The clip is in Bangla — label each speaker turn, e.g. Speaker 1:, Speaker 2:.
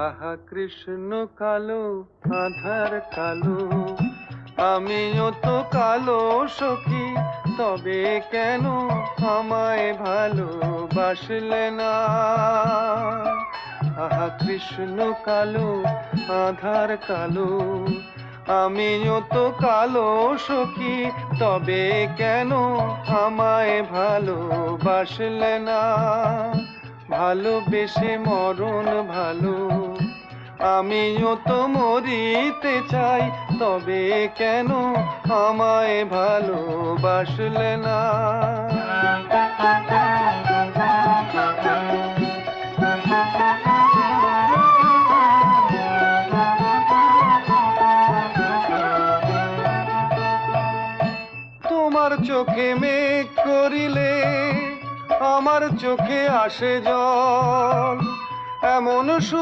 Speaker 1: আহা কৃষ্ণ কালো, আধার কালো, আমিও তো কালো সখী, তবে কেন আমায় ভালোবাসলে না? আহা কৃষ্ণ কালো, আধার কালো, আমিও তো কালো সখী, তবে কেন আমায় ভালোবাসলে না? ভালোবেসে মরণ ভালো, আমিও তো মরিতে চাই, তবে কেন আমায় ভালোবাসলে না? তোমার চোখে মেঘ করিলে আমার চোখে আসে জল, এমন সুখ